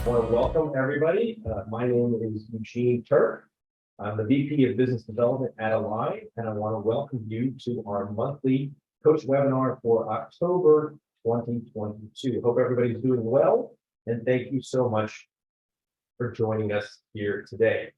want to welcome everybody. My name is Eugene Turk. I'm the VP of Business Development at Align, and I want to welcome you to our monthly coach webinar for October 2022. Hope everybody's doing well, and thank you so much for joining us here today.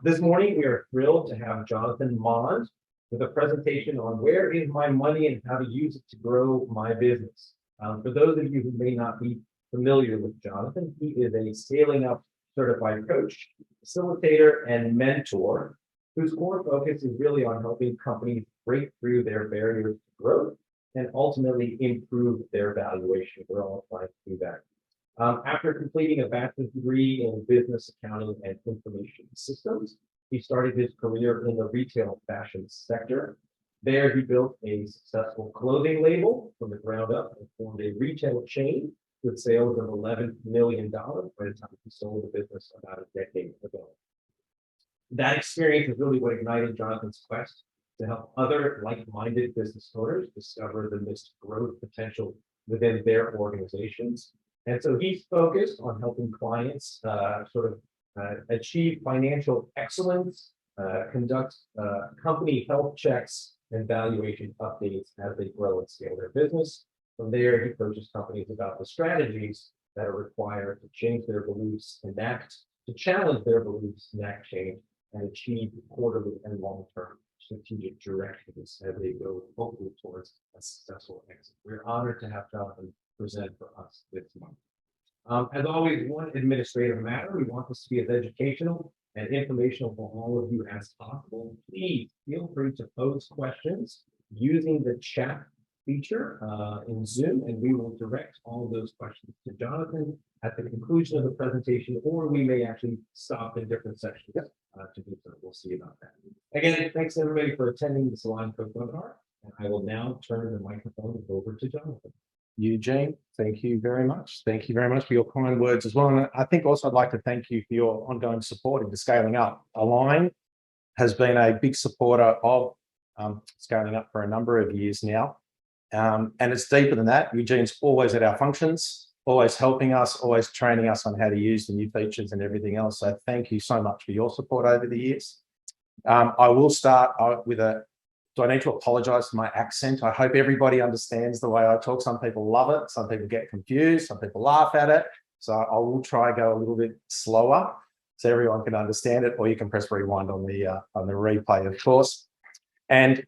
This morning, we are thrilled to have Jonathan Mond with a presentation on where is my money and how to use it to grow my business. For those of you who may not be familiar with Jonathan, he is a scaling up certified coach, facilitator, and mentor whose core focus is really on helping companies break through their barriers to growth and ultimately improve their valuation. We're all trying to do that. After completing a bachelor's degree in business accounting and information systems, he started his career in the retail fashion sector. There, he built a successful clothing label from the ground up and formed a retail chain with sales of $11 million by the time he sold the business about a decade ago. That experience is really what ignited Jonathan's quest to help other like-minded business owners discover the missed growth potential within their organizations. And so he's focused on helping clients achieve financial excellence, conduct company health checks and valuation updates as they grow and scale their business. From there, he coaches companies about the strategies that are required to change their beliefs, to challenge their beliefs, enact change, and achieve quarterly and long-term strategic directions as they go hopefully towards a successful exit. We're honored to have Jonathan present for us this month. As always, one administrative matter, we want this to be as educational and informational for all of you as possible. Please feel free to pose questions using the chat feature in Zoom, and we will direct all of those questions to Jonathan at the conclusion of the presentation, or we may actually stop in different sections to do so. We'll see about that. Again, thanks everybody for attending this Align Coach webinar, and I will now turn the microphone over to Jonathan. Eugene, thank you very much. Thank you very much for your kind words as well. And I think also I'd like to thank you for your ongoing support into scaling up. Align has been a big supporter of scaling up for a number of years now. And it's deeper than that. Eugene's always at our functions, always helping us, always training us on how to use the new features and everything else. So thank you so much for your support over the years. I will start with do I need to apologize for my accent? I hope everybody understands the way I talk. Some people love it. Some people get confused. Some people laugh at it. So I will try to go a little bit slower so everyone can understand it, or you can press rewind on the replay, of course. And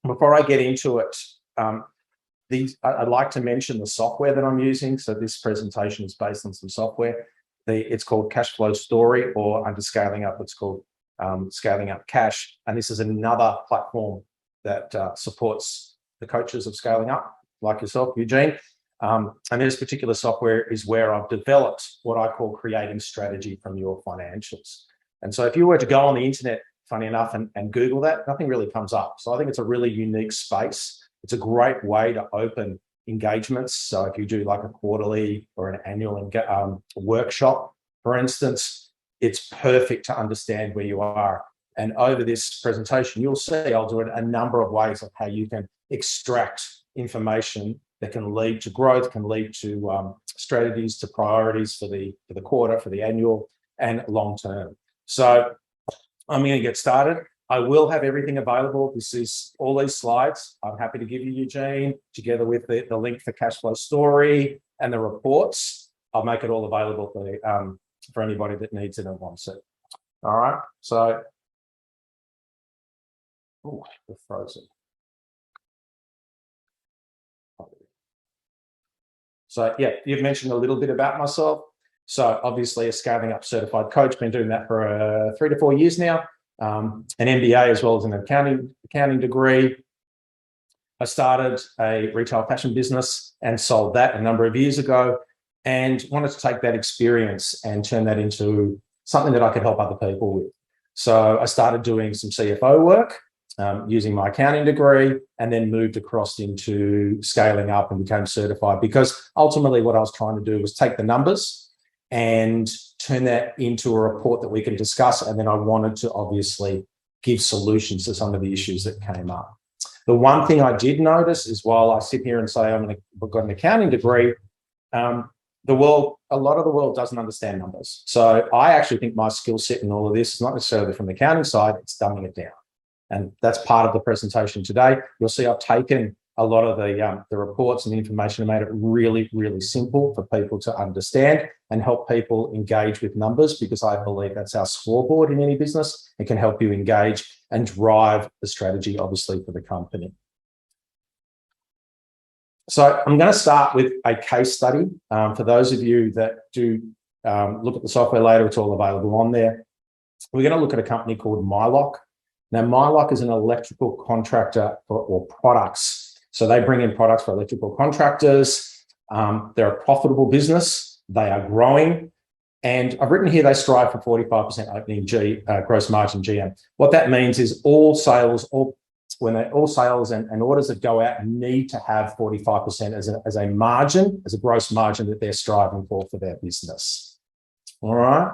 before I get into it, I'd like to mention the software that I'm using. So this presentation is based on some software. It's called Cashflow Story, or under Scaling Up, it's called Scaling Up Cash. And this is another platform that supports the coaches of scaling up, like yourself, Eugene. And this particular software is where I've developed what I call creating strategy from your financials. And so if you were to go on the internet, funny enough, and Google that, nothing really comes up. So I think it's a really unique space. It's a great way to open engagements. So if you do like a quarterly or an annual workshop, for instance, it's perfect to understand where you are. And over this presentation, you'll see I'll do it a number of ways of how you can extract information that can lead to growth, can lead to strategies, to priorities for the quarter, for the annual, and long term. So I'm going to get started. I will have everything available. This is all these slides. I'm happy to give you, Eugene, together with the link for Cashflow Story and the reports. I'll make it all available for anybody that needs it and wants it. All right. So, we're frozen. So yeah, you've mentioned a little bit about myself. So obviously a scaling up certified coach, been doing that for 3 to 4 years now. An MBA as well as an accounting degree. I started a retail fashion business and sold that a number of years ago, and wanted to take that experience and turn that into something that I could help other people with. So I started doing some CFO work using my accounting degree, and then moved across into scaling up and became certified, because ultimately what I was trying to do was take the numbers and turn that into a report that we can discuss. And then I wanted to obviously give solutions to some of the issues that came up. The one thing I did notice is, while I sit here and say I've got an accounting degree, a lot of the world doesn't understand numbers. So I actually think my skill set in all of this is not necessarily from the accounting side, it's dumbing it down. And that's part of the presentation today. You'll see I've taken a lot of the reports and the information and made it really, really simple for people to understand and help people engage with numbers, because I believe that's our scoreboard in any business. It can help you engage and drive the strategy, obviously, for the company. So I'm going to start with a case study. For those of you that do look at the software later, it's all available on there. We're going to look at a company called Mylock. Now, Mylock is an electrical contractor or products. So they bring in products for electrical contractors. They're a profitable business. They are growing. And I've written here they strive for 45% opening gross margin GM. What that means is all sales and orders that go out need to have 45% as a margin, as a gross margin that they're striving for their business. All right.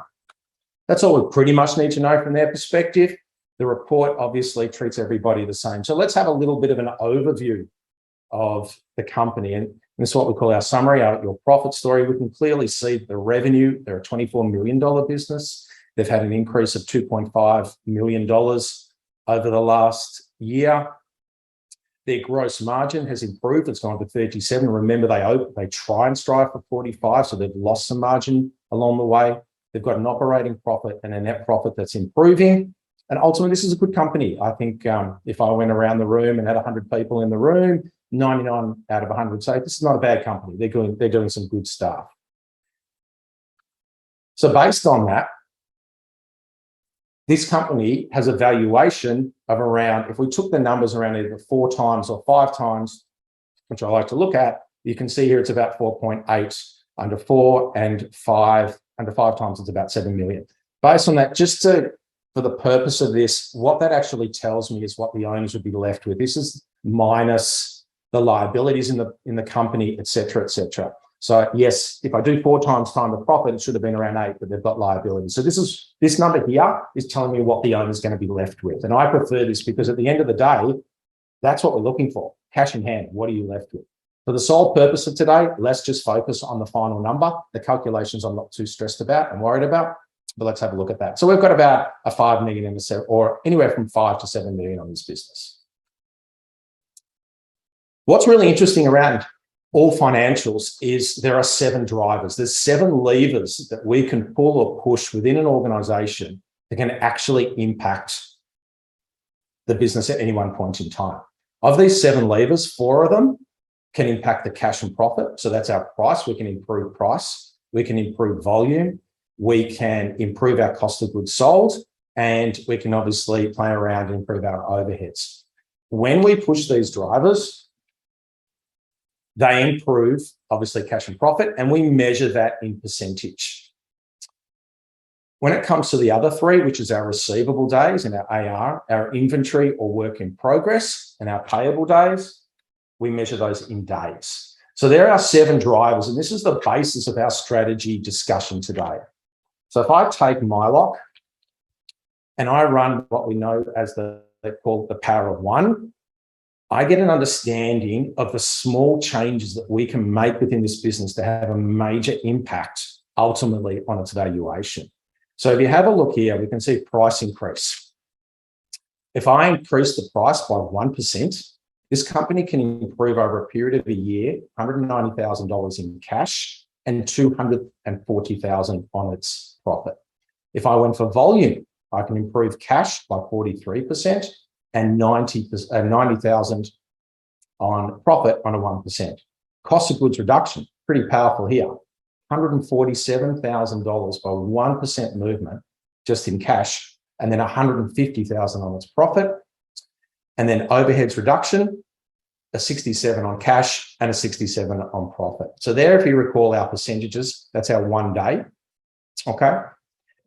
That's all we pretty much need to know from their perspective. The report obviously treats everybody the same. So let's have a little bit of an overview of the company. And this is what we call our summary, your profit story. We can clearly see the revenue. They're a $24 million business. They've had an increase of $2.5 million over the last year. Their gross margin has improved. It's gone to 37. Remember, they try and strive for 45, so they've lost some margin along the way. They've got an operating profit and a net profit that's improving. And ultimately, this is a good company. I think if I went around the room and had 100 people in the room, 99 out of 100 say this is not a bad company. They're doing some good stuff. So based on that, this company has a valuation of around, if we took the numbers around either 4 times or 5 times, which I like to look at, you can see here it's about 4.8 under 4 and 5 under 5 times, it's about 7 million. Based on that, for the purpose of this, what that actually tells me is what the owners would be left with. This is minus the liabilities in the company, et cetera, et cetera. So yes, if I do 4 times time the profit, it should have been around 8, but they've got liabilities. So this number here is telling me what the owner's going to be left with. And I prefer this because at the end of the day, that's what we're looking for. Cash in hand, what are you left with? For the sole purpose of today, let's just focus on the final number. The calculations I'm not too stressed about and worried about, but let's have a look at that. So we've got about a 5 million or anywhere from 5 to 7 million on this business. What's really interesting around all financials is there are 7 drivers. There's 7 levers that we can pull or push within an organization that can actually impact the business at any one point in time. Of these 7 levers, 4 of them can impact the cash and profit. So that's our price. We can improve price. We can improve volume. We can improve our cost of goods sold. And we can obviously play around and improve our overheads. When we push these drivers, they improve, obviously, cash and profit, and we measure that in percentage. When it comes to the other 3, which is our receivable days and our AR, our inventory or work in progress, and our payable days, we measure those in days. So there are 7 drivers, and this is the basis of our strategy discussion today. So if I take Mylock and I run what we know as they call the power of 1, I get an understanding of the small changes that we can make within this business to have a major impact ultimately on its valuation. So if you have a look here, we can see price increase. If I increase the price by 1%, this company can improve over a period of a year, $190,000 in cash and $240,000 on its profit. If I went for volume, I can improve cash by 43%. And 90,000 on profit on a 1%. Cost of goods reduction, pretty powerful here. $147,000 by 1% movement just in cash, and then $150,000 on its profit. And then overheads reduction, a 67 on cash and a 67 on profit. So there, if you recall our percentages, that's our 1 day. Okay.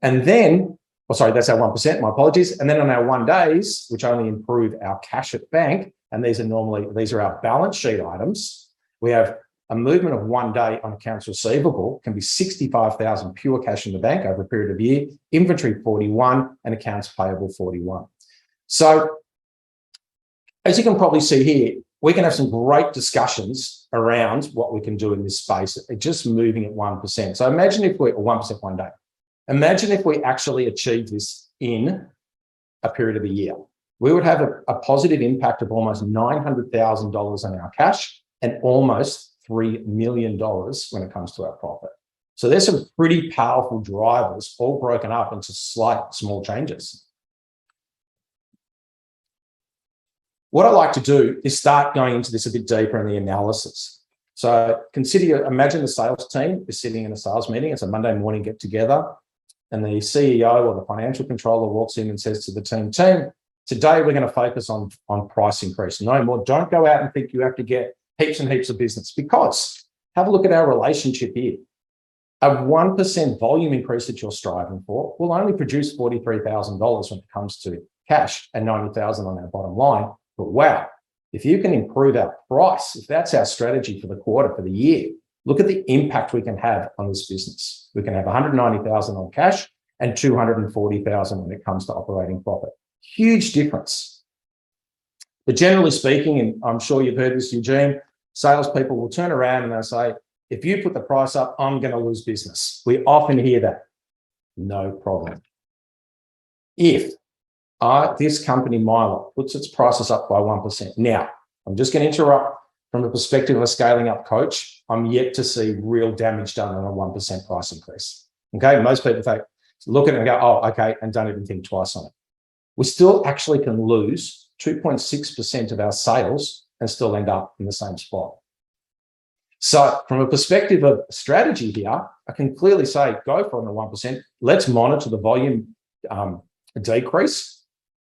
And then that's our 1%, my apologies. And then on our 1 days, which only improve our cash at bank, and these are our balance sheet items, we have a movement of 1 day on accounts receivable can be 65,000 pure cash in the bank over a period of a year, inventory 41, and accounts payable 41. So as you can probably see here, we can have some great discussions around what we can do in this space, just moving at 1%. So imagine if we, or 1% one day, imagine if we actually achieve this in a period of a year. We would have a positive impact of almost $900,000 on our cash and almost $3 million when it comes to our profit. So there's some pretty powerful drivers all broken up into slight, small changes. What I like to do is start going into this a bit deeper in the analysis. So imagine the sales team is sitting in a sales meeting. It's a Monday morning get together, and the CEO or the financial controller walks in and says to the team, today we're going to focus on price increase. No more. Don't go out and think you have to get heaps and heaps of business, because have a look at our relationship here. A 1% volume increase that you're striving for will only produce $43,000 when it comes to cash and $90,000 on our bottom line. But wow, if you can improve our price, if that's our strategy for the quarter, for the year, look at the impact we can have on this business. We can have $190,000 on cash and $240,000 when it comes to operating profit. Huge difference. But generally speaking, and I'm sure you've heard this, Eugene, salespeople will turn around and they'll say, if you put the price up, I'm going to lose business. We often hear that. No problem. If this company, Milo, puts its prices up by 1%. Now, I'm just going to interrupt from the perspective of a scaling up coach. I'm yet to see real damage done on a 1% price increase. Okay, most people look at it and go, oh, okay, and don't even think twice on it. We still actually can lose 2.6% of our sales and still end up in the same spot. So from a perspective of strategy here, I can clearly say, go for it on the 1%. Let's monitor the volume decrease,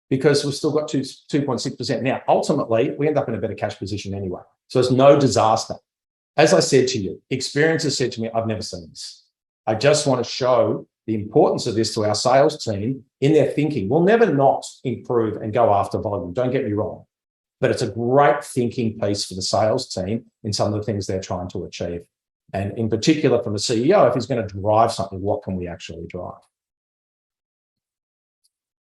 because we've still got 2.6%. Now, ultimately, we end up in a better cash position anyway. So it's no disaster. As I said to you, experience has said to me, I've never seen this. I just want to show the importance of this to our sales team in their thinking. We'll never not improve and go after volume. Don't get me wrong. But it's a great thinking piece for the sales team in some of the things they're trying to achieve. And in particular, from the CEO, if he's going to drive something, what can we actually drive?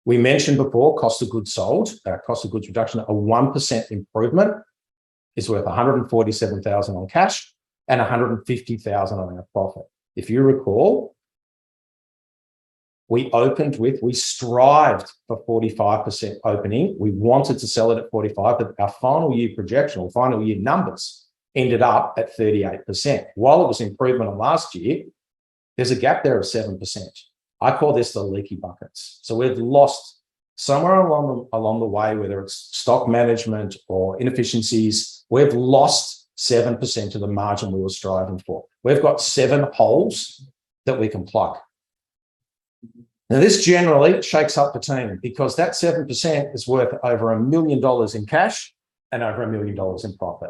We mentioned before cost of goods sold, cost of goods reduction, a 1% improvement is worth $147,000 on cash and $150,000 on our profit. If you recall, we strived for 45% opening. We wanted to sell it at 45%, but our final year projection or final year numbers ended up at 38%. While it was improvement on last year, there's a gap there of 7%. I call this the leaky buckets. So we've lost somewhere along the way, whether it's stock management or inefficiencies, we've lost 7% of the margin we were striving for. We've got 7 holes that we can plug. Now, this generally shakes up the team, because that 7% is worth over $1 million in cash and over $1 million in profit.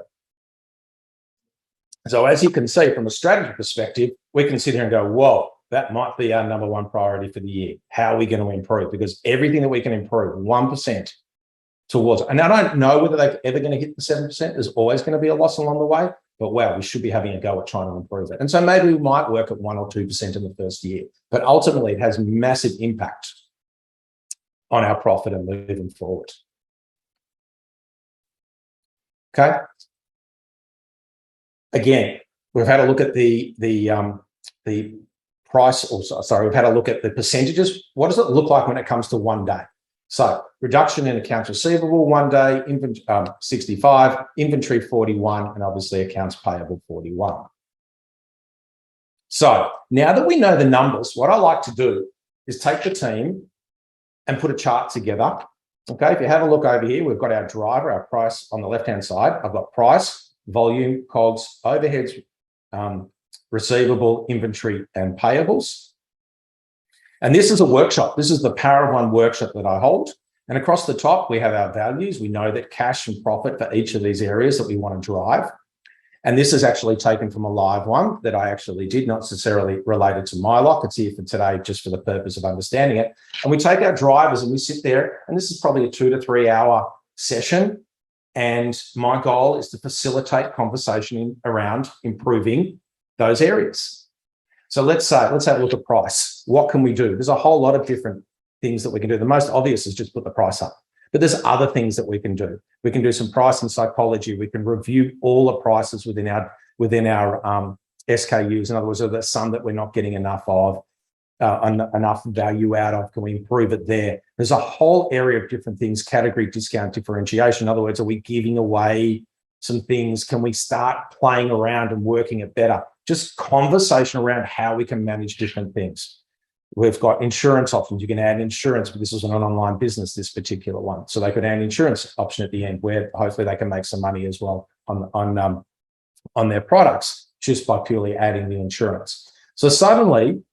So as you can see, from a strategy perspective, we can sit here and go, whoa, that might be our number one priority for the year. How are we going to improve? Because everything that we can improve 1% towards, and I don't know whether they're ever going to hit the 7%. There's always going to be a loss along the way, but wow, we should be having a go at trying to improve it. And so maybe we might work at 1 or 2% in the first year, but ultimately it has massive impact on our profit and moving forward. Okay. Again, we've had a look at the price, we've had a look at the percentages. What does it look like when it comes to one day? So reduction in accounts receivable 1 day, 65, inventory 41, and obviously accounts payable 41. So now that we know the numbers, what I like to do is take the team and put a chart together. Okay, if you have a look over here, we've got our driver, our price on the left-hand side. I've got price, volume, COGS, overheads, receivable, inventory, and payables. And this is a workshop. This is the Power of One workshop that I hold. And across the top, we have our values. We know that cash and profit for each of these areas that we want to drive. And this is actually taken from a live one that I actually did, not necessarily related to Mylock. It's here for today just for the purpose of understanding it. And we take our drivers and we sit there, and this is probably a 2 to 3 hour session. And my goal is to facilitate conversation around improving those areas. So let's have a look at price. What can we do? There's a whole lot of different things that we can do. The most obvious is just put the price up. But there's other things that we can do. We can do some pricing psychology. We can review all the prices within our SKUs. In other words, are there some that we're not getting enough of, enough value out of? Can we improve it there? There's a whole area of different things, category discount differentiation. In other words, are we giving away some things? Can we start playing around and working it better? Just conversation around how we can manage different things. We've got insurance options. You can add insurance, but this is an online business, this particular one. So they could add an insurance option at the end where hopefully they can make some money as well on their products just by purely adding the insurance. So suddenly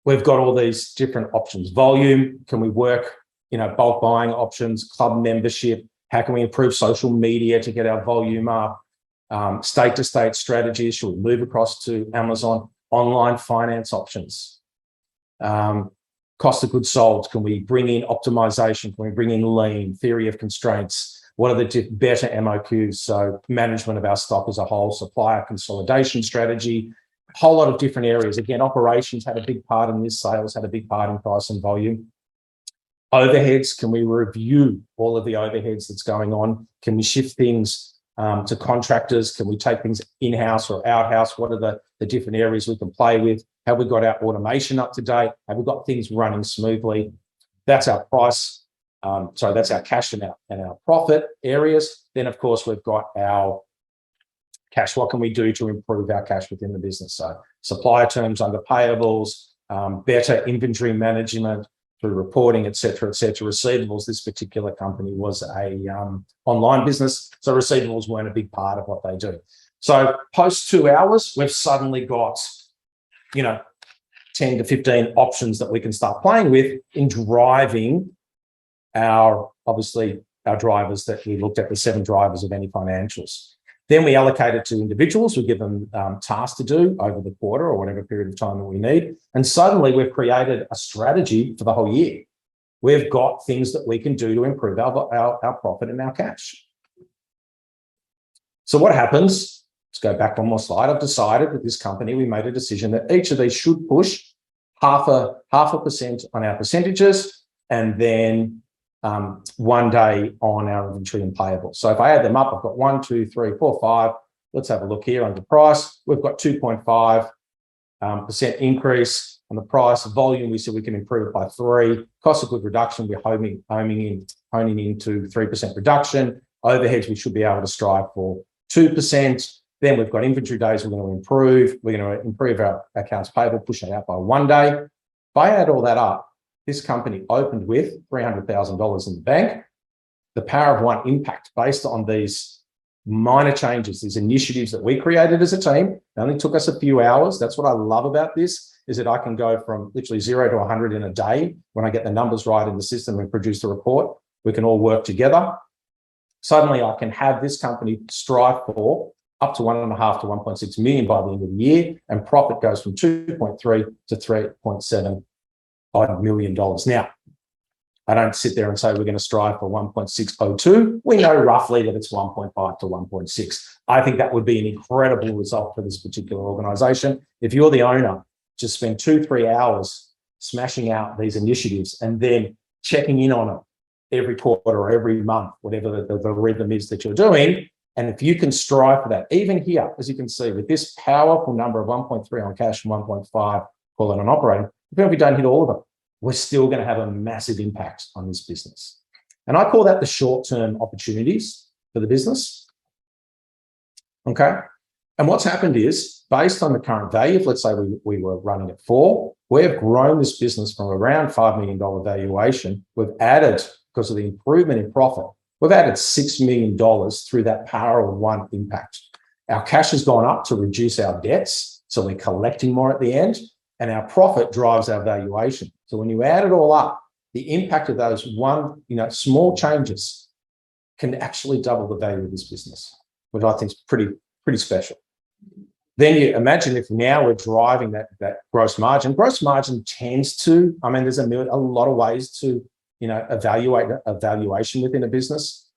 we've got all these different options. Volume, can we work, bulk buying options, club membership? How can we improve social media to get our volume up? State-to-state strategies, should we move across to Amazon? Online finance options. Cost of goods sold, can we bring in optimization? Can we bring in lean, theory of constraints? What are the better MOQs? So management of our stock as a whole, supplier consolidation strategy, a whole lot of different areas. Again, operations had a big part in this, sales had a big part in price and volume. Overheads, can we review all of the overheads that's going on? Can we shift things to contractors? Can we take things in-house or out-house? What are the different areas we can play with? Have we got our automation up to date? Have we got things running smoothly? That's our price. That's our cash and our profit areas. Then, of course, we've got our cash. What can we do to improve our cash within the business? So supplier terms under payables, better inventory management through reporting, et cetera, et cetera. Receivables, this particular company was a online business, so receivables weren't a big part of what they do. So post 2 hours, we've suddenly got 10 to 15 options that we can start playing with in driving our drivers that we looked at, the 7 drivers of any financials. Then we allocate it to individuals. We give them tasks to do over the quarter or whatever period of time that we need. And suddenly we've created a strategy for the whole year. We've got things that we can do to improve our profit and our cash. So what happens? Let's go back one more slide. I've decided with this company, we made a decision that each of these should push half a percent on our percentages, and then 1 day on our inventory and payables. So if I add them up, I've got 1, 2, 3, 4, 5. Let's have a look here under price. We've got 2.5% increase on the price. Volume, we said we can improve it by 3. Cost of goods reduction, we're honing into 3% reduction. Overheads, we should be able to strive for 2%. Then we've got inventory days we're going to improve. We're going to improve our accounts payable, push that out by 1 day. If I add all that up, this company opened with $300,000 in the bank. The power of one impact based on these minor changes, these initiatives that we created as a team. It only took us a few hours. That's what I love about this, is that I can go from literally 0 to 100 in a day when I get the numbers right in the system and produce the report. We can all work together. Suddenly I can have this company strive for up to 1.5 to 1.6 million by the end of the year, and profit goes from 2.3 to 3.7 odd million dollars. Now, I don't sit there and say we're going to strive for 1.602. We know roughly that it's 1.5 to 1.6. I think that would be an incredible result for this particular organization. If you're the owner, just spend 2-3 hours smashing out these initiatives and then checking in on them every quarter or every month, whatever the rhythm is that you're doing. And if you can strive for that, even here, as you can see, with this powerful number of 1.3 on cash and 1.5, call it on operating, even if we don't hit all of them, we're still going to have a massive impact on this business. And I call that the short-term opportunities for the business. Okay. And what's happened is, based on the current value, if let's say we were running at 4, we've grown this business from around $5 million valuation. We've added, because of the improvement in profit, we've added $6 million through that power of one impact. Our cash has gone up to reduce our debts, so we're collecting more at the end, and our profit drives our valuation. So when you add it all up, the impact of those small changes can actually double the value of this business, which I think is pretty special. Then you imagine if now we're driving that gross margin. Gross margin tends to, there's a lot of ways to evaluate a valuation within a business.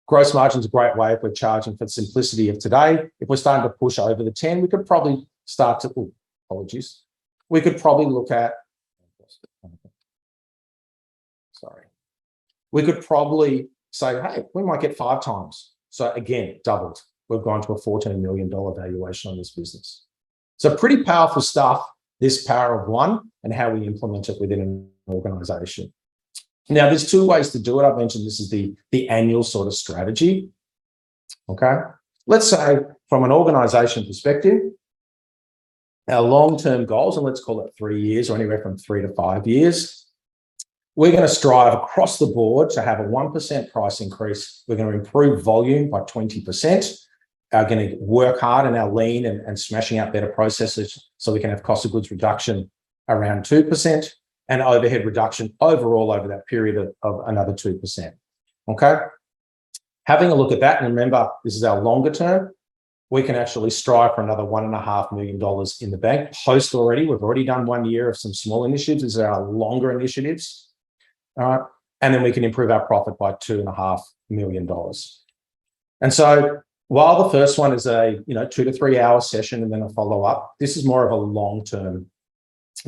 Gross margin is a great way if we're charging for the simplicity of today. If we're starting to push over the 10, we could probably start to, we could probably look at, We could probably say, hey, we might get 5 times. So again, doubled. We've gone to a $14 million valuation on this business. So pretty powerful stuff, this power of one and how we implement it within an organization. Now, there's 2 ways to do it. I've mentioned this is the annual sort of strategy. Okay. Let's say from an organization perspective, our long-term goals, and let's call it 3 years or anywhere from 3 to 5 years, we're going to strive across the board to have a 1% price increase. We're going to improve volume by 20%. Are going to work hard in our lean and smashing out better processes so we can have cost of goods reduction around 2% and overhead reduction overall over that period of another 2%. Okay. Having a look at that, and remember, this is our longer term, we can actually strive for another $1.5 million in the bank. Post already, we've already done 1 year of some small initiatives. These are our longer initiatives. All right. And then we can improve our profit by $2.5 million. And so while the first one is a 2 to 3 hour session and then a follow-up, this is more of a long-term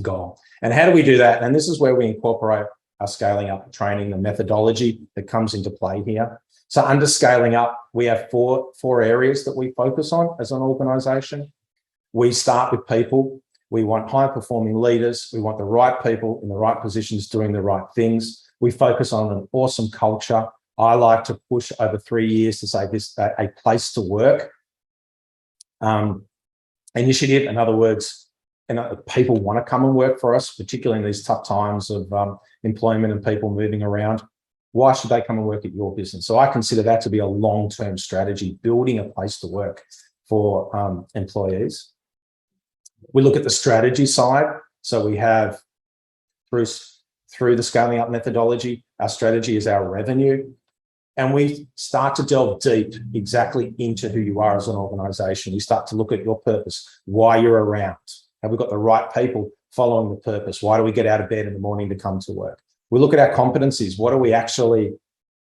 goal. And how do we do that? And this is where we incorporate our scaling up training, the methodology that comes into play here. So under scaling up, we have four areas that we focus on as an organization. We start with people. We want high-performing leaders. We want the right people in the right positions doing the right things. We focus on an awesome culture. I like to push over 3 years to say this a place to work initiative. In other words, people want to come and work for us, particularly in these tough times of employment and people moving around. Why should they come and work at your business? So I consider that to be a long-term strategy, building a place to work for employees. We look at the strategy side. So we have through the scaling up methodology, our strategy is our revenue. And we start to delve deep exactly into who you are as an organization. You start to look at your purpose, why you're around. Have we got the right people following the purpose? Why do we get out of bed in the morning to come to work? We look at our competencies. What are we actually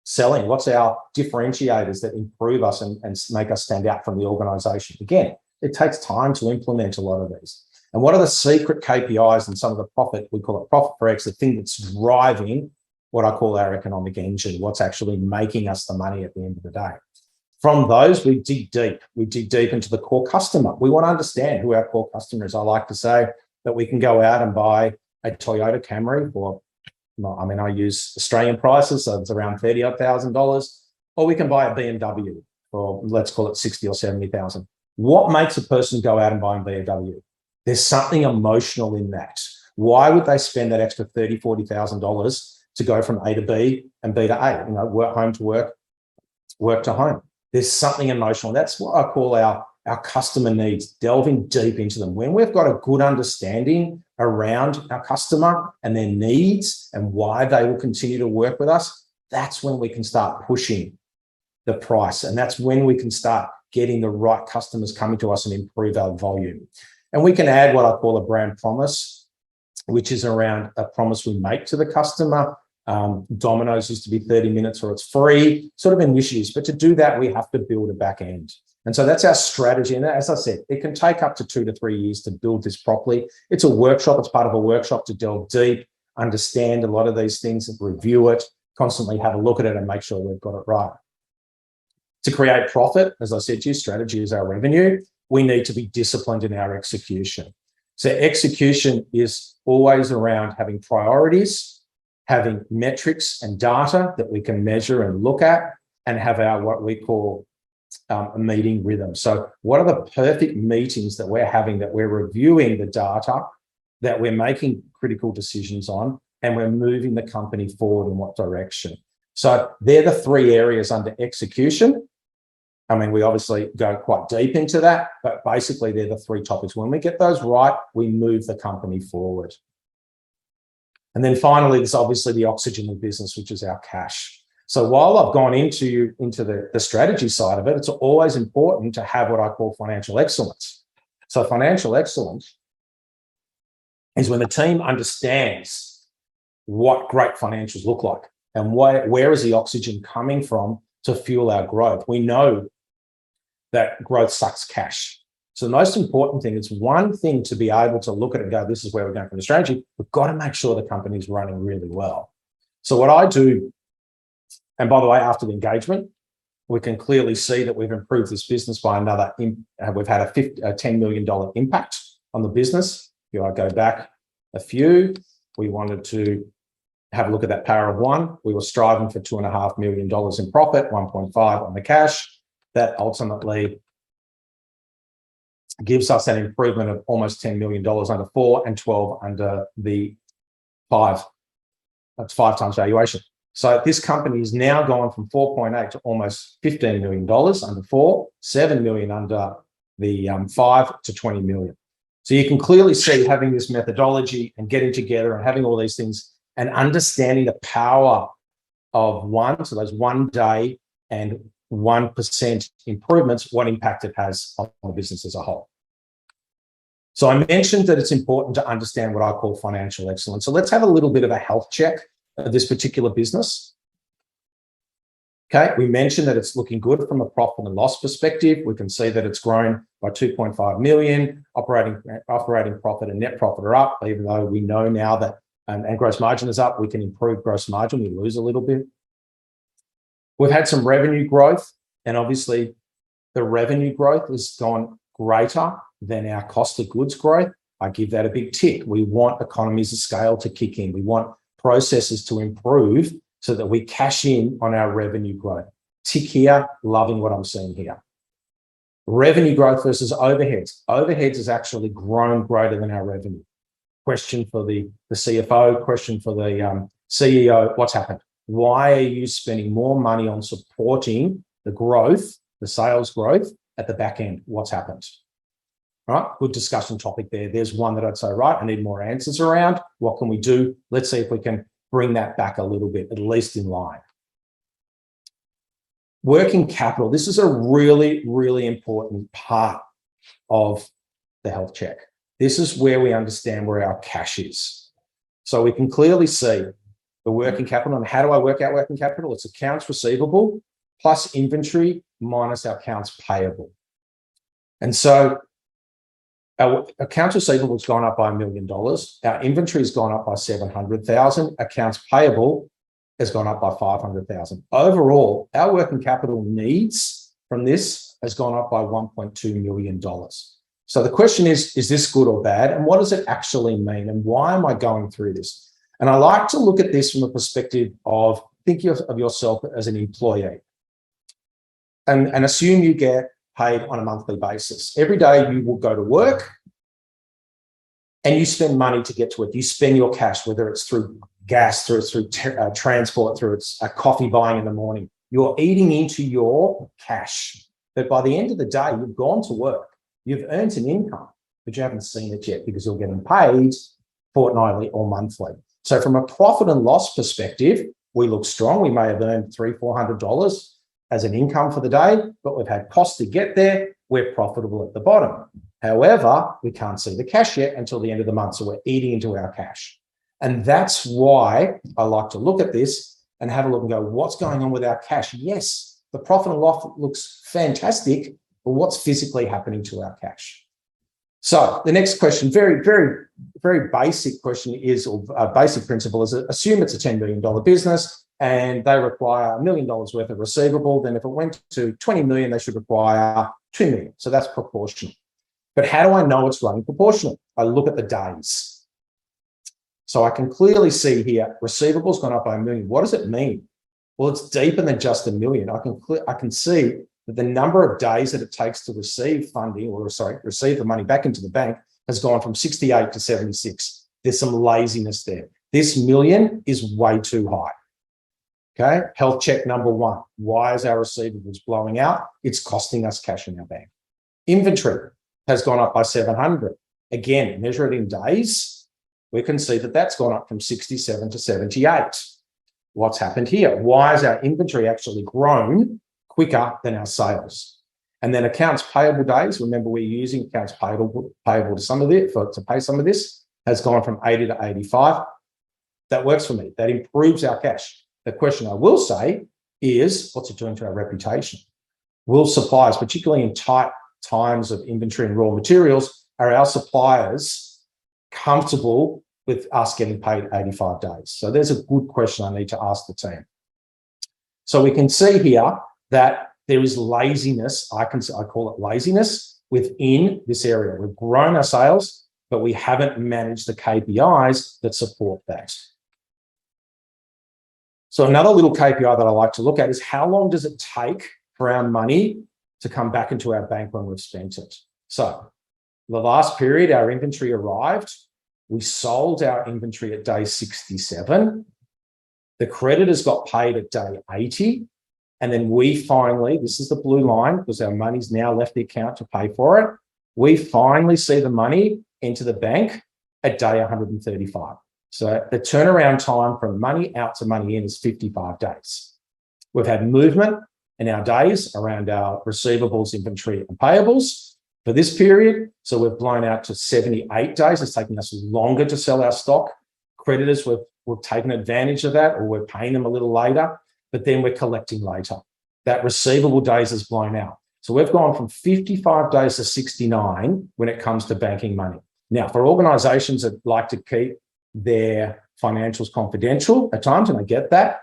selling? What's our differentiators that improve us and make us stand out from the organization? Again, it takes time to implement a lot of these. And what are the secret KPIs and some of the profit, we call it profit for X, the thing that's driving what I call our economic engine, what's actually making us the money at the end of the day. From those, we dig deep. We dig deep into the core customer. We want to understand who our core customer is. I like to say that we can go out and buy a Toyota Camry for, I use Australian prices, so it's around $30,000, or we can buy a BMW for, let's call it 60 or 70,000. What makes a person go out and buy a BMW? There's something emotional in that. Why would they spend that extra $30,000, $40,000 to go from A to B and B to A, work home to work, work to home? There's something emotional. That's what I call our customer needs, delving deep into them. When we've got a good understanding around our customer and their needs and why they will continue to work with us, that's when we can start pushing the price. And that's when we can start getting the right customers coming to us and improve our volume. And we can add what I call a brand promise, which is around a promise we make to the customer. Domino's used to be 30 minutes or it's free, sort of initiatives. But to do that, we have to build a back end. And so that's our strategy. And as I said, it can take up to 2 to 3 years to build this properly. It's a workshop. It's part of a workshop to delve deep, understand a lot of these things, review it, constantly have a look at it and make sure we've got it right. To create profit, as I said to you, strategy is our revenue. We need to be disciplined in our execution. So execution is always around having priorities, having metrics and data that we can measure and look at, and have our what we call a meeting rhythm. So what are the perfect meetings that we're having, that we're reviewing the data, that we're making critical decisions on, and we're moving the company forward in what direction? So they're the 3 areas under execution. We obviously go quite deep into that, but basically they're the 3 topics. When we get those right, we move the company forward. And then finally, there's obviously the oxygen of business, which is our cash. So while I've gone into the strategy side of it, it's always important to have what I call financial excellence. So financial excellence is when the team understands what great financials look like and where is the oxygen coming from to fuel our growth. We know that growth sucks cash. So the most important thing, it's one thing to be able to look at it and go, this is where we're going from the strategy. We've got to make sure the company's running really well. So what I do And by the way, after the engagement, we can clearly see that we've improved this business by another, we've had a $10 million impact on the business. If I go back a few, we wanted to have a look at that power of one. We were striving for $2.5 million in profit, 1.5 on the cash. That ultimately gives us an improvement of almost $10 million under 4 and 12 under the 5. That's 5 times valuation. So this company is now gone from 4.8 to almost $15 million under 4, 7 million under the 5 to 20 million. So you can clearly see having this methodology and getting together and having all these things and understanding the power of one, so those 1 day and 1% improvements, what impact it has on the business as a whole. So I mentioned that it's important to understand what I call financial excellence. So let's have a little bit of a health check of this particular business. Okay, we mentioned that it's looking good from a profit and loss perspective. We can see that it's grown by 2.5 million. Operating profit and net profit are up, even though we know now that, and gross margin is up, we can improve gross margin, we lose a little bit. We've had some revenue growth, and obviously the revenue growth has gone greater than our cost of goods growth. I give that a big tick. We want economies of scale to kick in. We want processes to improve so that we cash in on our revenue growth. Tick here, loving what I'm seeing here. Revenue growth versus overheads. Overheads has actually grown greater than our revenue. Question for the CFO, question for the CEO, what's happened? Why are you spending more money on supporting the growth, the sales growth at the back end? What's happened? All right, good discussion topic there. There's one that I'd say, right, I need more answers around. What can we do? Let's see if we can bring that back a little bit, at least in line. Working capital. This is a really, really important part of the health check. This is where we understand where our cash is. So we can clearly see the working capital. And how do I work out working capital? It's accounts receivable plus inventory minus our accounts payable. And so our accounts receivable has gone up by $1 million. Our inventory has gone up by 700,000. Accounts payable has gone up by 500,000. Overall, our working capital needs from this has gone up by $1.2 million. So the question is this good or bad? And what does it actually mean? And why am I going through this? And I like to look at this from a perspective of thinking of yourself as an employee and assume you get paid on a monthly basis. Every day you will go to work and you spend money to get to it. You spend your cash, whether it's through gas, through transport, through it's a coffee buying in the morning. You're eating into your cash. But by the end of the day, you've gone to work. You've earned an income, but you haven't seen it yet because you're getting paid fortnightly or monthly. So from a profit and loss perspective, we look strong. We may have earned $300-400 as an income for the day, but we've had costs to get there. We're profitable at the bottom. However, we can't see the cash yet until the end of the month. So we're eating into our cash. And that's why I like to look at this and have a look and go, what's going on with our cash? Yes, the profit and loss looks fantastic, but what's physically happening to our cash? So the next question, very, very, very basic question is, or a basic principle is, assume it's a $10 million business and they require $1 million worth of receivable. Then if it went to 20 million, they should require 2 million. So that's proportional. But how do I know it's running proportional? I look at the days. So I can clearly see here, receivables gone up by $1 million. What does it mean? Well, it's deeper than just $1 million. I can see that the number of days that it takes to receive funding, or receive the money back into the bank, has gone from 68 to 76. There's some laziness there. This $1 million is way too high. Okay, health check number 1. Why is our receivables blowing out? It's costing us cash in our bank. Inventory has gone up by 700. Again, measure it in days. We can see that that's gone up from 67 to 78. What's happened here? Why has our inventory actually grown quicker than our sales? And then accounts payable days, remember we're using accounts payable to some of it, to pay some of this, has gone from 80 to 85. That works for me. That improves our cash. The question I will say is, what's it doing to our reputation? Will suppliers, particularly in tight times of inventory and raw materials, are our suppliers comfortable with us getting paid 85 days? So there's a good question I need to ask the team. So we can see here that there is laziness. I call it laziness within this area. We've grown our sales, but we haven't managed the KPIs that support that. So another little KPI that I like to look at is how long does it take for our money to come back into our bank when we've spent it? So the last period, our inventory arrived. We sold our inventory at day 67. The creditors got paid at day 80. And then we finally, this is the blue line because our money's now left the account to pay for it. We finally see the money into the bank at day 135. So the turnaround time from money out to money in is 55 days. We've had movement in our days around our receivables, inventory, and payables for this period. So we've blown out to 78 days. It's taking us longer to sell our stock. Creditors, we've taken advantage of that, or we're paying them a little later, but then we're collecting later. That receivable days has blown out. So we've gone from 55 days to 69 when it comes to banking money. Now, for organizations that like to keep their financials confidential at times, and I get that,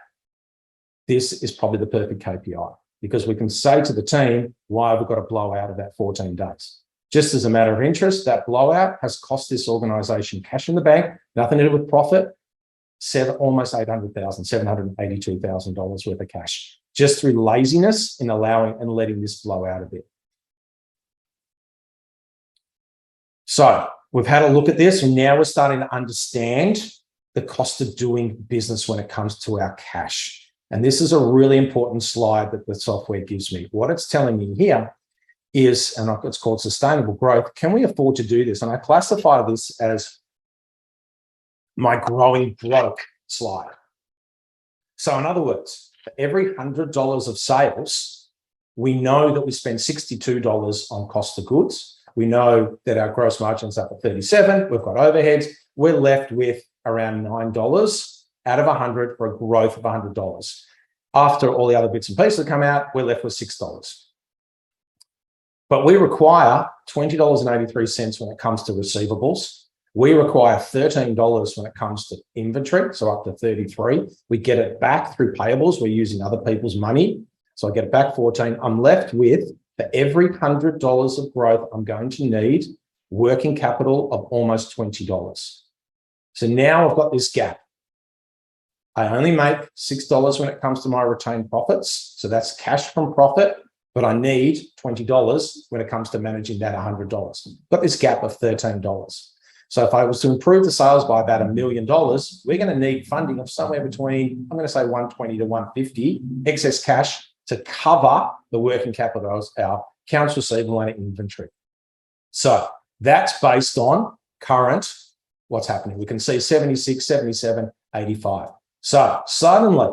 this is probably the perfect KPI because we can say to the team, why have we got a blowout of that 14 days? Just as a matter of interest, that blowout has cost this organization cash in the bank, nothing to do with profit, almost $800,000, $782,000 worth of cash, just through laziness in allowing and letting this blow out a bit. So we've had a look at this, and now we're starting to understand the cost of doing business when it comes to our cash. And this is a really important slide that the software gives me. What it's telling me here is, and it's called sustainable growth. Can we afford to do this? And I classify this as my growing broke slide. So in other words, for every $100 of sales, we know that we spend $62 on cost of goods. We know that our gross margin's up at 37. We've got overheads. We're left with around $9 out of 100 for a growth of $100. After all the other bits and pieces that come out, we're left with $6. But we require $20.83 when it comes to receivables. We require $13 when it comes to inventory, so up to 33. We get it back through payables. We're using other people's money. So I get it back 14. I'm left with, for every $100 of growth, I'm going to need working capital of almost $20. So now I've got this gap. I only make $6 when it comes to my retained profits. So that's cash from profit, but I need $20 when it comes to managing that $100. Got this gap of $13. So if I was to improve the sales by about $1 million, we're going to need funding of somewhere between, I'm going to say 120 to 150 excess cash to cover the working capital, our accounts receivable and inventory. So that's based on current, what's happening. We can see 76, 77, 85. So suddenly,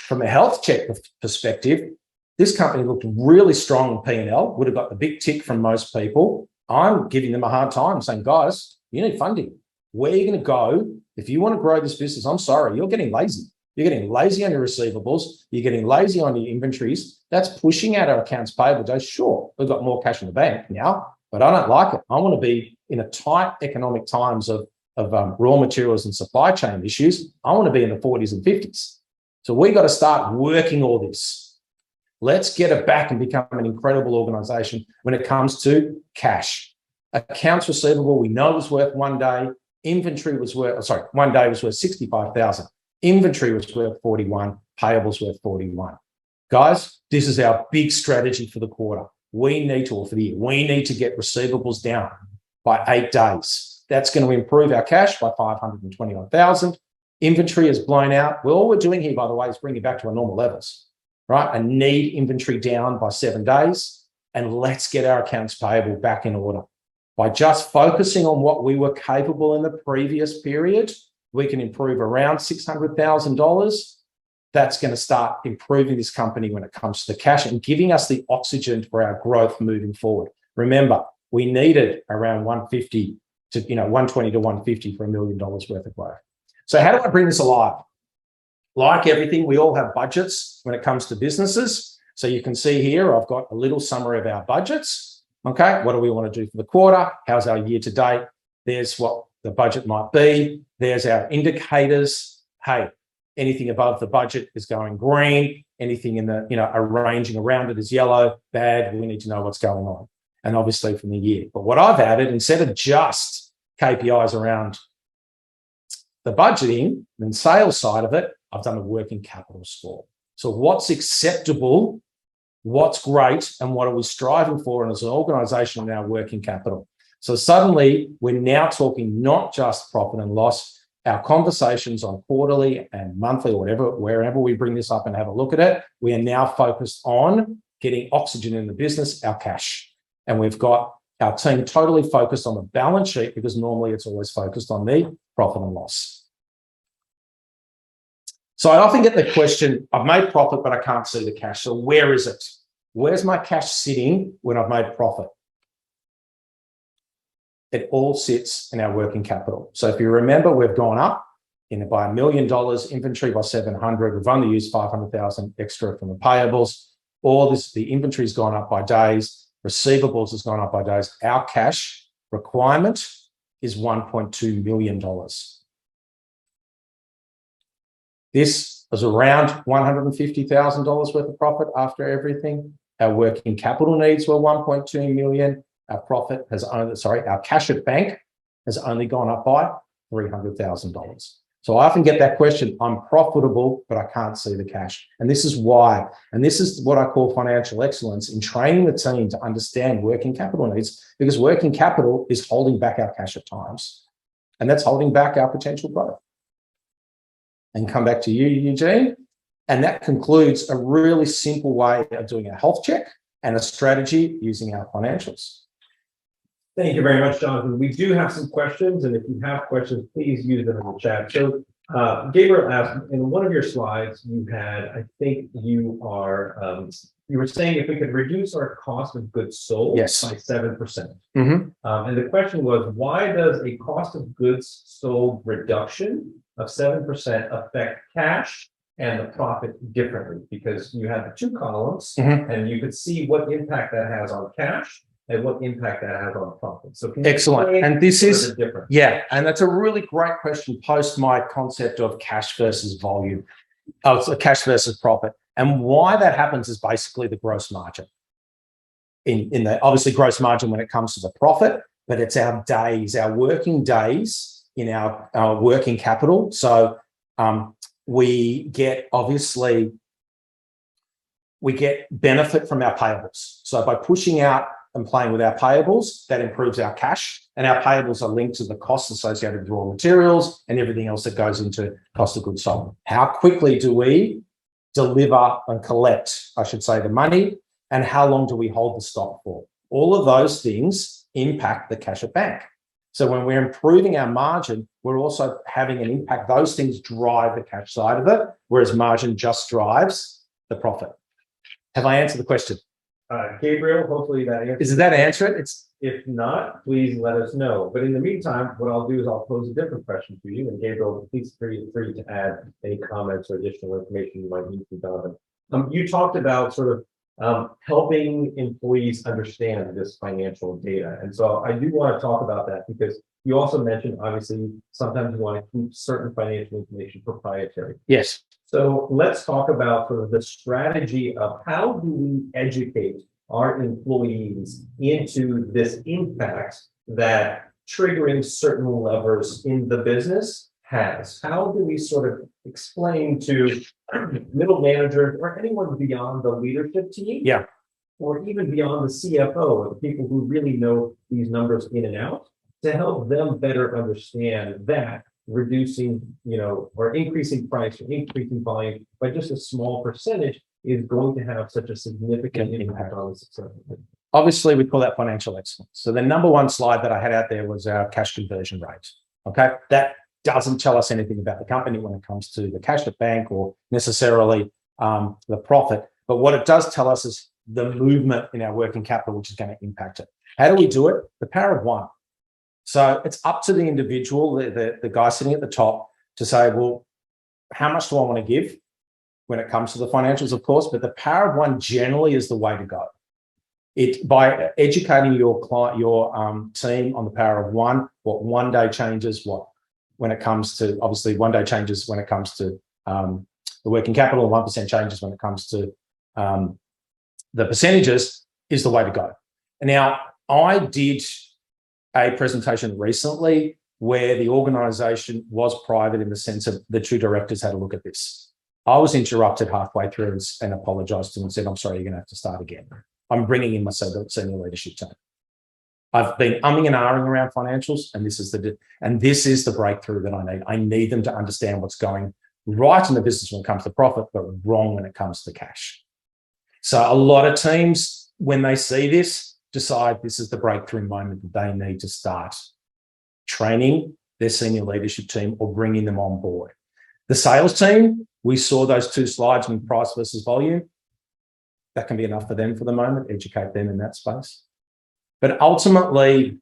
from a health check perspective, this company looked really strong in P&L, would have got the big tick from most people. I'm giving them a hard time saying, guys, you need funding. Where are you going to go? If you want to grow this business, I'm sorry, you're getting lazy. You're getting lazy on your receivables. You're getting lazy on your inventories. That's pushing out our accounts payable days. Sure, we've got more cash in the bank now, but I don't like it. I want to be in a tight economic times of raw materials and supply chain issues. I want to be in the 40s and 50s. So we got to start working all this. Let's get it back and become an incredible organization when it comes to cash. Accounts receivable, we know was worth 1 day. Inventory was worth, 1 day was worth 65,000. Inventory was worth 41. Payables worth 41. Guys, this is our big strategy for the quarter. We need to, or for the year, we need to get receivables down by 8 days. That's going to improve our cash by 521,000. Inventory is blown out. Well, all we're doing here, by the way, is bring it back to our normal levels, right? I need inventory down by 7 days, and let's get our accounts payable back in order. By just focusing on what we were capable in the previous period, we can improve around $600,000. That's going to start improving this company when it comes to the cash and giving us the oxygen for our growth moving forward. Remember, we needed around 150 to 120 to 150 for $1 million worth of growth. So how do I bring this alive? Like everything, we all have budgets when it comes to businesses. So you can see here, I've got a little summary of our budgets. Okay, what do we want to do for the quarter? How's our year to date? There's what the budget might be. There's our indicators. Hey, anything above the budget is going green. anything in the, arranging around it is yellow, bad, we need to know what's going on. And obviously from the year. But what I've added, instead of just KPIs around the budgeting and sales side of it, I've done a working capital score. So what's acceptable, what's great, and what are we striving for and as an organization in our working capital? So suddenly we're now talking not just profit and loss. Our conversations on quarterly and monthly or whatever, wherever we bring this up and have a look at it, we are now focused on getting oxygen in the business, our cash. And we've got our team totally focused on the balance sheet because normally it's always focused on the profit and loss. So I often get the question, I've made profit, but I can't see the cash. So where is it? Where's my cash sitting when I've made profit? It all sits in our working capital. So if you remember, we've gone up by $1 million, inventory by 700. We've only used 500,000 extra from the payables. All this, the inventory's gone up by days. Receivables has gone up by days. Our cash requirement is $1.2 million. This is around $150,000 worth of profit after everything. Our working capital needs were 1.2 million. Our profit has only, our cash at bank has only gone up by $300,000. So I often get that question, I'm profitable, but I can't see the cash. And this is why. And this is what I call financial excellence in training the team to understand working capital needs, because working capital is holding back our cash at times. And that's holding back our potential growth. And come back to you, Eugene. And that concludes a really simple way of doing a health check and a strategy using our financials. Thank you very much, Jonathan. We do have some questions, and if you have questions, please use them in the chat. So Gabriel asked, in one of your slides, you had, I think you were saying if we could reduce our cost of goods sold by 7%. Mm-hmm. And the question was, why does a cost of goods sold reduction of 7% affect cash and the profit differently? Because you had the two columns, and you could see what impact that has on cash and what impact that has on profit. So excellent. And this is different. Yeah, and that's a really great question post my concept of cash versus volume. Oh, it's a cash versus profit. And why that happens is basically the gross margin. In the obviously gross margin when it comes to the profit, but it's our days, our working days in our working capital. So we get benefit from our payables. So by pushing out and playing with our payables, that improves our cash. And our payables are linked to the costs associated with raw materials and everything else that goes into cost of goods sold. How quickly do we deliver and collect, I should say, the money, and how long do we hold the stock for? All of those things impact the cash at bank. So when we're improving our margin, we're also having an impact. Those things drive the cash side of it, whereas margin just drives the profit. Have I answered the question? Gabriel, hopefully that answers. Does that answer it? If not, please let us know. But in the meantime, what I'll do is I'll pose a different question for you. And Gabriel, please feel free to add any comments or additional information you might need to Donovan. You talked about sort of helping employees understand this financial data. And so I do want to talk about that because you also mentioned, obviously, sometimes you want to keep certain financial information proprietary. Yes. So let's talk about sort of the strategy of how do we educate our employees into this impact that triggering certain levers in the business has. How do we sort of explain to middle managers or anyone beyond the leadership team, or even beyond the CFO, or the people who really know these numbers in and out, to help them better understand that reducing, or increasing price or increasing volume by just a small percentage is going to have such a significant impact on the success. Obviously, we call that financial excellence. So the number one slide that I had out there was our cash conversion rate. Okay, that doesn't tell us anything about the company when it comes to the cash at bank or necessarily the profit. But what it does tell us is the movement in our working capital, which is going to impact it. How do we do it? The power of one. So it's up to the individual, the guy sitting at the top, to say, well, how much do I want to give when it comes to the financials, of course, but the power of one generally is the way to go. By educating your client, your team on the power of one, what one day changes, when it comes to the working capital, 1% changes when it comes to the percentages is the way to go. And now I did a presentation recently where the organization was private in the sense of the two directors had a look at this. I was interrupted halfway through and apologized to them and said, I'm sorry, you're going to have to start again. I'm bringing in my senior leadership team. I've been umming and ahhing around financials, and this is the breakthrough that I need. I need them to understand what's going right in the business when it comes to profit, but wrong when it comes to cash. So a lot of teams, when they see this, decide this is the breakthrough moment that they need to start training their senior leadership team or bringing them on board. The sales team, we saw those two slides on price versus volume. That can be enough for them for the moment, educate them in that space. But ultimately,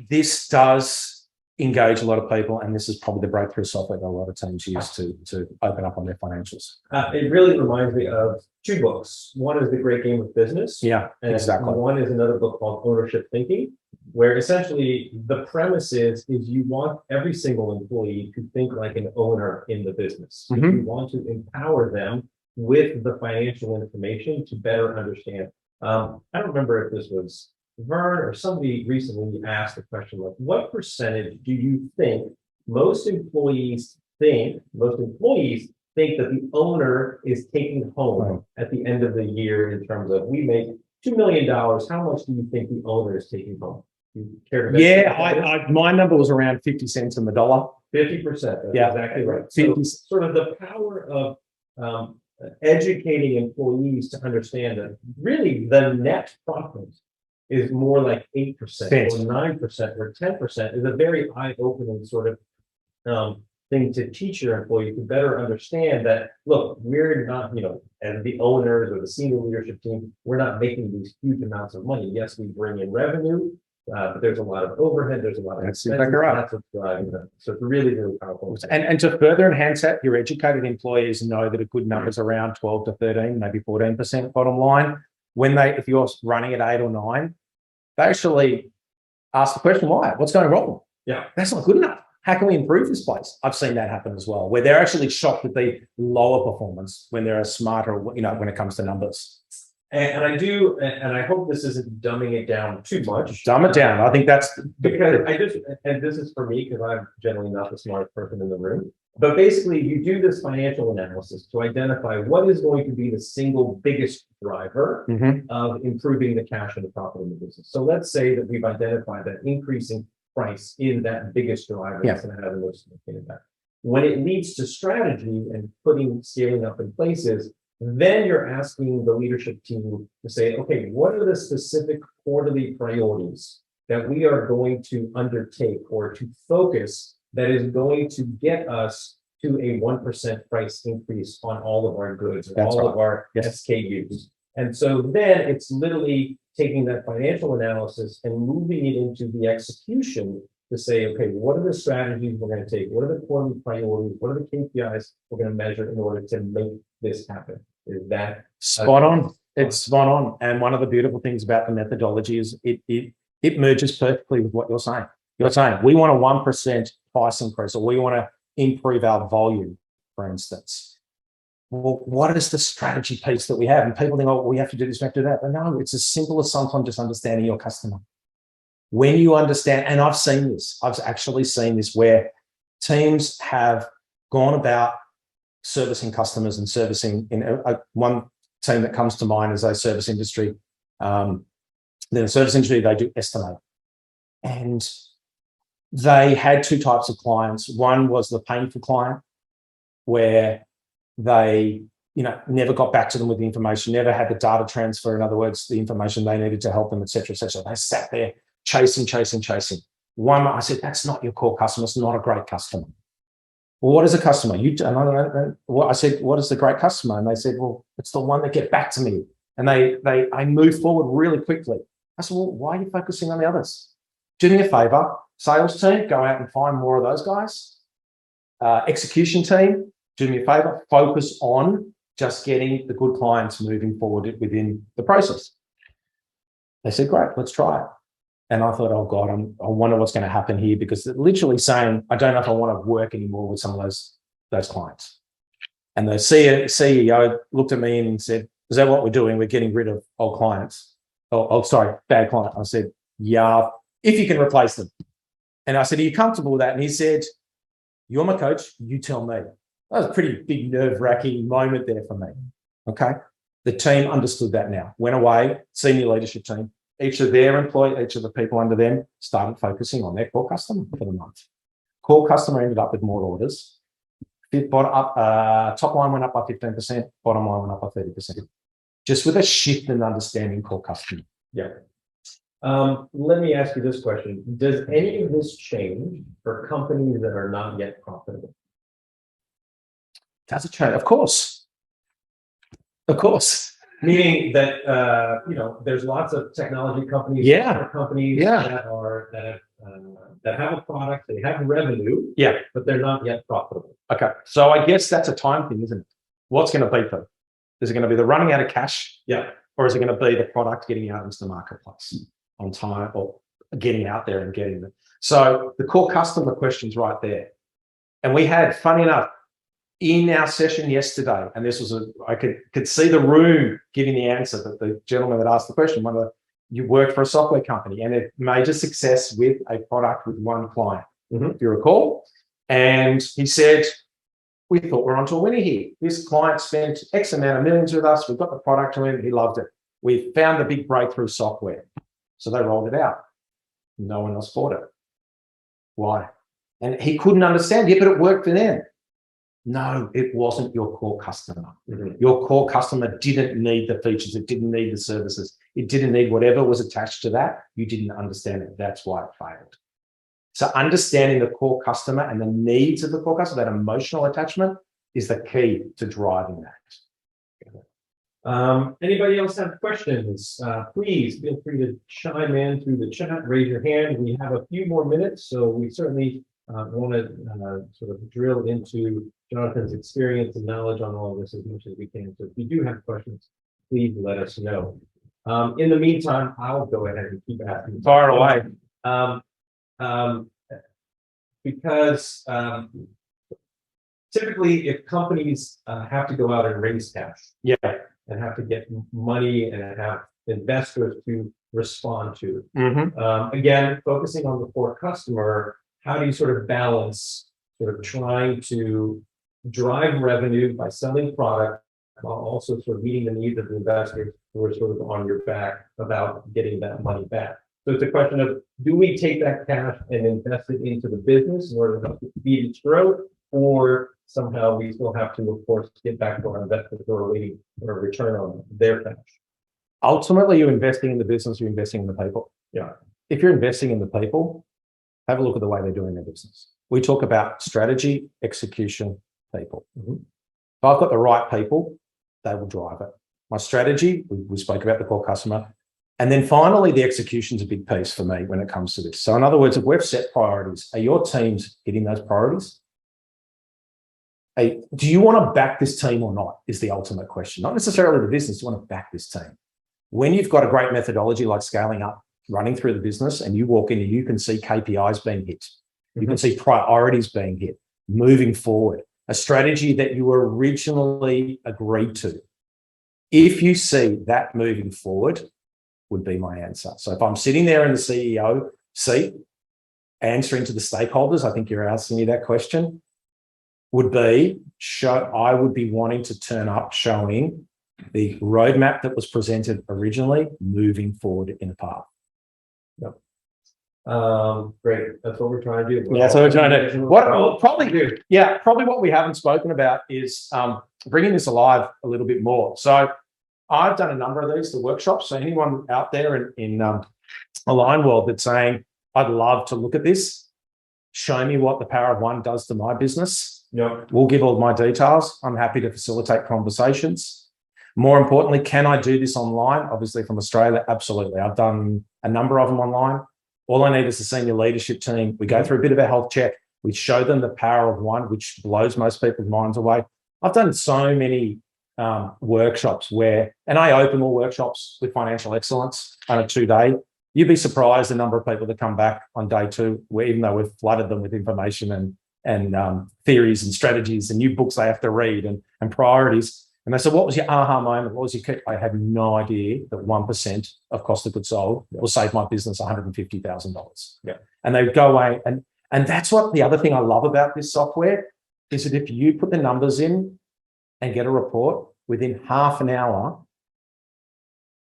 this does engage a lot of people, and this is probably the breakthrough software that a lot of teams use to open up on their financials. It really reminds me of two books. One is The Great Game of Business. Yeah, and exactly. One is another book called Ownership Thinking, where essentially the premise is you want every single employee to think like an owner in the business. Mm-hmm. You want to empower them with the financial information to better understand. I don't remember if this was Vern or somebody recently asked the question, like, what percentage do you think most employees think that the owner is taking home at the end of the year in terms of, we make $2 million, how much do you think the owner is taking home? You care to Yeah, my number was around 50 cents on the dollar. 50%, yeah, exactly right. So sort of the power of educating employees to understand that really the net profit is more like 8% or 9% or 10% is a very eye-opening sort of thing to teach your employees to better understand that, look, we're not, as the owners or the senior leadership team, we're not making these huge amounts of money. Yes, we bring in revenue, but there's a lot of overhead, there's a lot of expenses, that's what's driving them. So it's really, really powerful. And to further enhance that, your educated employees know that a good number is around 12 to 13, maybe 14% bottom line. If you're running at 8 or 9, they actually ask the question, why? What's going wrong? Yeah, that's not good enough. How can we improve this place? I've seen that happen as well, where they're actually shocked at the lower performance when they're smarter, when it comes to numbers. And I hope this isn't dumbing it down too much. Dumb it down. I think that's because and this is for me, because I'm generally not the smartest person in the room. But basically, you do this financial analysis to identify what is going to be the single biggest driver of improving the cash and the profit in the business. So let's say that we've identified that increasing price is that biggest driver that's going to have the most significant impact. When it leads to strategy and scaling up in places, then you're asking the leadership team to say, okay, what are the specific quarterly priorities that we are going to undertake or to focus that is going to get us to a 1% price increase on all of our goods, and all of our SKUs. And so then it's literally taking that financial analysis and moving it into the execution to say, okay, what are the strategies we're going to take? What are the quarterly priorities? What are the KPIs we're going to measure in order to make this happen? Is that spot on? It's spot on. And one of the beautiful things about the methodology is it merges perfectly with what you're saying. You're saying we want a 1% price increase, or we want to improve our volume, for instance. Well, what is the strategy piece that we have? And people think, oh, we have to do this, we have to do that. But no, it's as simple as sometimes just understanding your customer. When you understand, and I've actually seen this where teams have gone about servicing customers and servicing one team that comes to mind is a service industry. Then the service industry, they do estimate. And they had two types of clients. One was the painful client, where they, never got back to them with the information, never had the data transfer. In other words, the information they needed to help them, et cetera, et cetera. They sat there chasing. One, I said, that's not your core customer. It's not a great customer. Well, what is a customer? I said, what is the great customer? And they said, well, it's the one that get back to me. And I moved forward really quickly. I said, well, why are you focusing on the others? Do me a favor, sales team, go out and find more of those guys. Execution team, do me a favor, focus on just getting the good clients moving forward within the process. They said, great, let's try it. And I thought, oh God, I wonder what's going to happen here, because they're literally saying, I don't know if I want to work anymore with some of those those clients. And the CEO looked at me and said, is that what we're doing? We're getting rid of old clients. Bad client. I said, yeah, if you can replace them. And I said, are you comfortable with that? And he said, you're my coach, you tell me. That was a pretty big nerve-wracking moment there for me. Okay. The team understood that now. Went away, senior leadership team, each of their employees, each of the people under them started focusing on their core customer for the month. Core customer ended up with more orders. Top line went up by 15%, bottom line went up by 30%. Just with a shift in understanding core customer. Yeah. Let me ask you this question. Does any of this change for companies that are not yet profitable? Does it change? Of course. Of course. Meaning that there's lots of technology companies, companies that have a product, they have revenue, but they're not yet profitable. Okay, so I guess that's a time thing, isn't it? What's going to be them? Is it going to be the running out of cash? Yeah. Or is it going to be the product getting out into the marketplace on time, or getting out there and getting them? So the core customer question's right there. And we had, funny enough, in our session yesterday, and this was I could see the room giving the answer, that the gentleman that asked the question, you worked for a software company and a major success with a product with one client, if you recall. And he said, we thought we're onto a winner here. This client spent X amount of millions with us. We got the product to him. He loved it. We found the big breakthrough software. So they rolled it out. No one else bought it. Why? And he couldn't understand. Yeah, but it worked for them. No, it wasn't your core customer. Your core customer didn't need the features. It didn't need the services. It didn't need whatever was attached to that. You didn't understand it. That's why it failed. So understanding the core customer and the needs of the core customer, that emotional attachment, is the key to driving that. Anybody else have questions? Please feel free to chime in through the chat, raise your hand. We have a few more minutes, so we certainly want to sort of drill into Jonathan's experience and knowledge on all of this as much as we can. So if you do have questions, please let us know. In the meantime, I'll go ahead and keep asking. Fire away. Because typically, if companies have to go out and raise cash, and have to get money and have investors to respond to, again, focusing on the core customer, how do you sort of balance sort of trying to drive revenue by selling product while also sort of meeting the needs of the investors who are sort of on your back about getting that money back? So it's a question of, do we take that cash and invest it into the business in order to feed its growth, or somehow we still have to, of course, get back to our investors who are waiting for a return on their cash? Ultimately, you're investing in the business, you're investing in the people. Yeah. If you're investing in the people, have a look at the way they're doing their business. We talk about strategy, execution, people. If I've got the right people, they will drive it. My strategy, we spoke about the core customer. And then finally, the execution is a big piece for me when it comes to this. So in other words, if we've set priorities, are your teams hitting those priorities? Do you want to back this team or not, is the ultimate question. Not necessarily the business, you want to back this team. When you've got a great methodology like scaling up, running through the business, and you walk in and you can see KPIs being hit, you can see priorities being hit, moving forward, a strategy that you originally agreed to. If you see that moving forward, would be my answer. So if I'm sitting there in the CEO seat, answering to the stakeholders, I think you're asking me that question, would be, I would be wanting to turn up showing the roadmap that was presented originally moving forward in a path. Yep. Great. That's what we're trying to do. Yeah, so we're trying to probably what we haven't spoken about is bringing this alive a little bit more. So I've done a number of these, the workshops. So anyone out there in Align World that's saying, I'd love to look at this, show me what the power of one does to my business. Yep. We'll give all my details. I'm happy to facilitate conversations. More importantly, can I do this online? Obviously from Australia, absolutely. I've done a number of them online. All I need is a senior leadership team. We go through a bit of a health check. We show them the power of one, which blows most people's minds away. I've done so many workshops and I open all workshops with financial excellence on a 2-day. You'd be surprised the number of people that come back on day 2, where even though we've flooded them with information theories and strategies and new books they have to read and priorities. And they said, what was your aha moment? What was your key? I had no idea that 1% of cost of goods sold will save my business $150,000. Yeah. And they would go away. And that's what the other thing I love about this software is that if you put the numbers in and get a report within half an hour,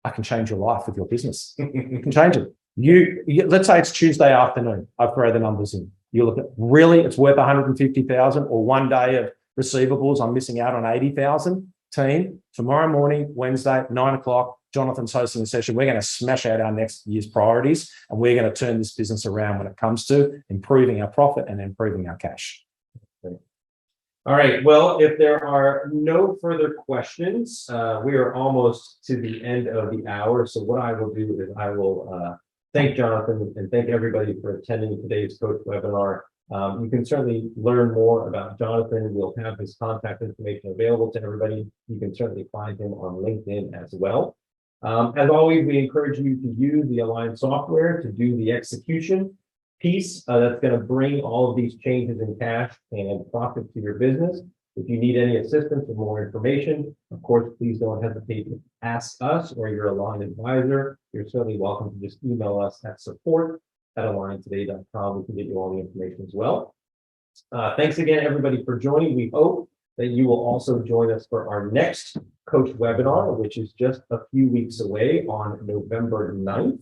I can change your life with your business. You can change it. You let's say it's Tuesday afternoon. I throw the numbers in. You look at really it's worth 150,000 or 1 day of receivables. I'm missing out on 80,000. Team, tomorrow morning, Wednesday, 9 o'clock, Jonathan's hosting a session. We're going to smash out our next year's priorities and we're going to turn this business around when it comes to improving our profit and improving our cash. All right. Well, if there are no further questions, we are almost to the end of the hour. So what I will do is I will thank Jonathan and thank everybody for attending today's coach webinar. You can certainly learn more about Jonathan. We'll have his contact information available to everybody. You can certainly find him on LinkedIn as well. As always, we encourage you to use the Align software to do the execution piece that's going to bring all of these changes in cash and profit to your business. If you need any assistance or more information, of course, please don't hesitate to ask us or your Align advisor. You're certainly welcome to just email us at support@aligntoday.com. We can get you all the information as well. Thanks again, everybody, for joining. We hope that you will also join us for our next coach webinar, which is just a few weeks away on November 9th.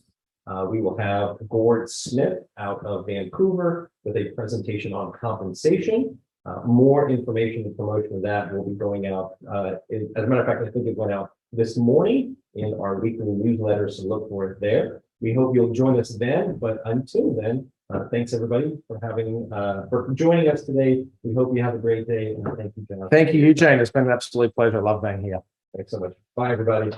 We will have Gord Smith out of Vancouver with a presentation on compensation. More information and promotion of that will be going out. As a matter of fact, I think it went out this morning in our weekly newsletter, so look for it there. We hope you'll join us then, but until then, thanks everybody for joining us today. We hope you have a great day, and thank you, Jonathan. Thank you, Eugene. It's been an absolute pleasure. I love being here. Thanks so much. Bye, everybody.